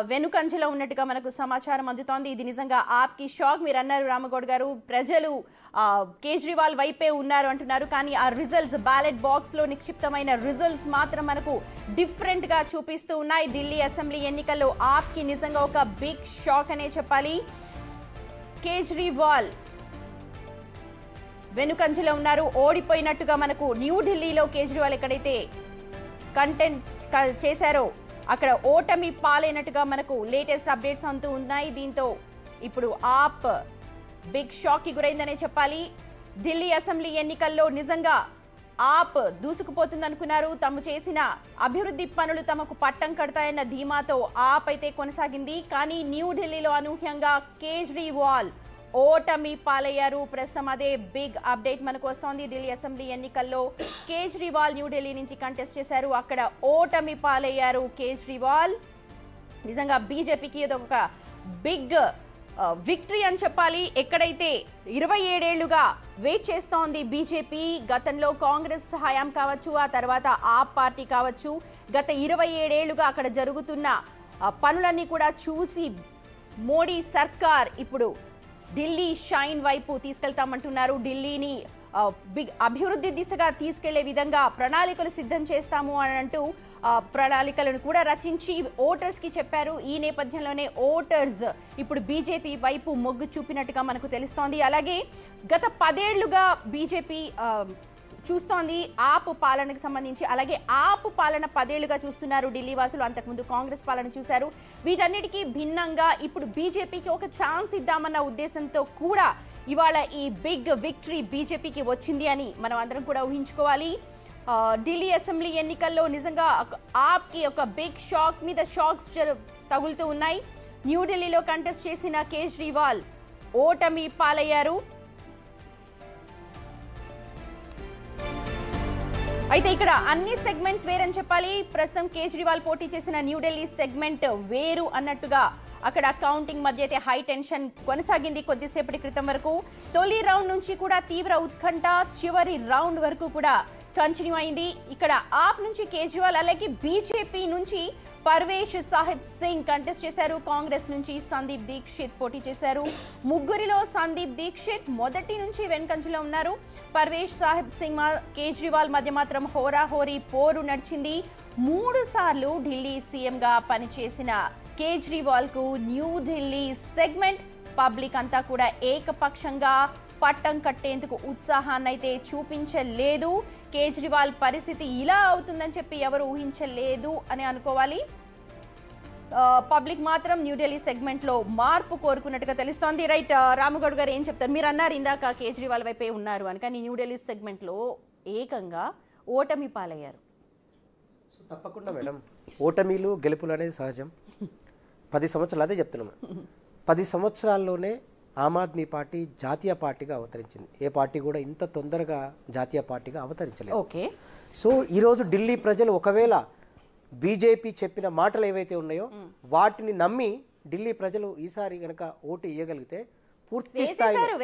వెనుకంజలో ఉన్నట్టుగా మనకు సమాచారం అందుతోంది. ఇది నిజంగా ఆప్కి షాక్. మీరు అన్నారు రామగౌడ్ గారు, ప్రజలు కేజ్రీవాల్ వైపే ఉన్నారు అంటున్నారు. కానీ ఆ రిజల్ట్స్, బ్యాలెట్ బాక్స్లో నిక్షిప్తమైన రిజల్ట్స్ మాత్రం మనకు డిఫరెంట్గా చూపిస్తూ ఉన్నాయి. ఢిల్లీ అసెంబ్లీ ఎన్నికల్లో ఆప్కి నిజంగా ఒక బిగ్ షాక్ అనే చెప్పాలి. కేజ్రీవాల్ వెనుకంజలో ఉన్నారు, ఓడిపోయినట్టుగా మనకు న్యూఢిల్లీలో కేజ్రీవాల్ ఎక్కడైతే కంటెంట్ చేశారో అక్కడ ఓటమి పాలైనట్టుగా మనకు లేటెస్ట్ అప్డేట్స్ అంటూ ఉన్నాయి. దీంతో ఇప్పుడు ఆప్ బిగ్ షాక్ కి గురైందనే చెప్పాలి. ఢిల్లీ అసెంబ్లీ ఎన్నికల్లో నిజంగా ఆప్ దూసుకుపోతుందనుకున్నారు. తాము చేసిన అభివృద్ధి పనులు తమకు పట్టం కడతాయన్న ధీమాతో ఆప్ అయితే కొనసాగింది. కానీ న్యూఢిల్లీలో అనూహ్యంగా కేజ్రీవాల్ ఓటమి పాలయ్యారు. ప్రస్తుతం అదే బిగ్ అప్డేట్ మనకు వస్తోంది. ఢిల్లీ అసెంబ్లీ ఎన్నికల్లో కేజ్రీవాల్ న్యూఢిల్లీ నుంచి కంటెస్ట్ చేశారు. అక్కడ ఓటమి పాలయ్యారు కేజ్రీవాల్. నిజంగా బీజేపీకి ఇది ఒక బిగ్ విక్టరీ అని చెప్పాలి. ఎక్కడైతే 27 ఏళ్లుగా వెయిట్ చేస్తోంది బీజేపీ, గతంలో కాంగ్రెస్ హయాం కావచ్చు, ఆ తర్వాత ఆప్ పార్టీ కావచ్చు, గత 27 ఏళ్లుగా అక్కడ జరుగుతున్న పనులన్నీ కూడా చూసి మోడీ సర్కార్ ఇప్పుడు ఢిల్లీ షైన్ వైపు తీసుకెళ్తామంటున్నారు. ఢిల్లీని బిగ్ అభివృద్ధి దిశగా తీసుకెళ్లే విధంగా ప్రణాళికలు సిద్ధం చేస్తాము అని అంటూ ప్రణాళికలను కూడా రచించి ఓటర్స్కి చెప్పారు. ఈ నేపథ్యంలోనే ఓటర్స్ ఇప్పుడు బీజేపీ వైపు మొగ్గు చూపినట్టుగా మనకు తెలుస్తోంది. అలాగే గత 10 ఏళ్లుగా బీజేపీ చూస్తోంది ఆప్ పాలనకు సంబంధించి. అలాగే ఆప్ పాలన 10 ఏళ్లుగా చూస్తున్నారు ఢిల్లీ వాసులు. అంతకుముందు కాంగ్రెస్ పాలన చూశారు. వీటన్నిటికీ భిన్నంగా ఇప్పుడు బీజేపీకి ఒక ఛాన్స్ ఇద్దామన్న ఉద్దేశంతో కూడా ఇవాళ ఈ బిగ్ విక్టరీ బీజేపీకి వచ్చింది అని మనం అందరం కూడా ఊహించుకోవాలి. ఢిల్లీ అసెంబ్లీ ఎన్నికల్లో నిజంగా ఆప్కి ఒక బిగ్ షాక్ మీద షాక్స్ తగులుతూ ఉన్నాయి. న్యూఢిల్లీలో కంటెస్ట్ చేసిన కేజ్రీవాల్ ఓటమి పాలయ్యారు. అయితే ఇక్కడ అన్ని సెగ్మెంట్స్ వేరని చెప్పాలి. ప్రస్తుతం కేజ్రీవాల్ పోటీ చేసిన న్యూఢిల్లీ సెగ్మెంట్ వేరు అన్నట్టుగా అక్కడ కౌంటింగ్ మధ్య అయితే హై టెన్షన్ కొనసాగింది కొద్దిసేపటి క్రితం వరకు. తొలి రౌండ్ నుంచి కూడా తీవ్ర ఉత్కంఠ, చివరి రౌండ్ వరకు కూడా కంటిన్యూ అయింది. ఇక్కడ ఆప్ నుంచి కేజ్రీవాల్, అలాగే బీజేపీ నుంచి పర్వేష్ సాహిబ్ సింగ్ కంటెస్ట్ చేశారు. కాంగ్రెస్ నుంచి సందీప్ దీక్షిత్ పోటీ చేశారు. ముగ్గురిలో సందీప్ దీక్షిత్ మొదటి నుంచి వెనుకంజలో ఉన్నారు. పర్వేష్ సాహిబ్ సింగ్ కేజ్రీవాల్ మధ్య మాత్రం హోరాహోరీ పోరు నడిచింది. 3 సార్లు ఢిల్లీ సీఎంగా పనిచేసిన కేజ్రీవాల్ కు న్యూఢిల్లీ సెగ్మెంట్ పబ్లిక్ అంతా కూడా ఏకపక్షంగా పట్టం కట్టేందుకు ఉత్సాహాన్ని అయితే చూపించలేదు. కేజ్రీవాల్ పరిస్థితి ఇలా అవుతుందని చెప్పి ఎవరు ఊహించలేదు అని అనుకోవాలి. పబ్లిక్ మాత్రం న్యూఢిల్లీ సెగ్మెంట్లో మార్పు కోరుకున్నట్టుగా తెలుస్తోంది. రైట్, రామగౌడ్ గారు ఏం చెప్తారు? మీరు అన్నారు ఇందాక కేజ్రీవాల్ వైపే ఉన్నారు అని, కానీ న్యూఢిల్లీ సెగ్మెంట్లో ఏకంగా ఓటమి పాలయ్యారు. సో తప్పకుండా మేడం, ఓటమిలు గెలుపులు అనేది సహజం. 10 సంవత్సరాలు అదే చెప్తున్నాము. 10 సంవత్సరాల్లోనే ఆమ్ ఆద్మీ పార్టీ జాతీయ పార్టీగా అవతరించింది. ఏ పార్టీ కూడా ఇంత తొందరగా జాతీయ పార్టీగా అవతరించలేదు. ఓకే, సో ఈరోజు ఢిల్లీ ప్రజలు ఒకవేళ బీజేపీ చెప్పిన మాటలు ఏవైతే ఉన్నాయో వాటిని నమ్మి ఢిల్లీ ప్రజలు ఈసారి కనుక ఓటు ఇవ్వగలిగితే పూర్తి స్థాయిలో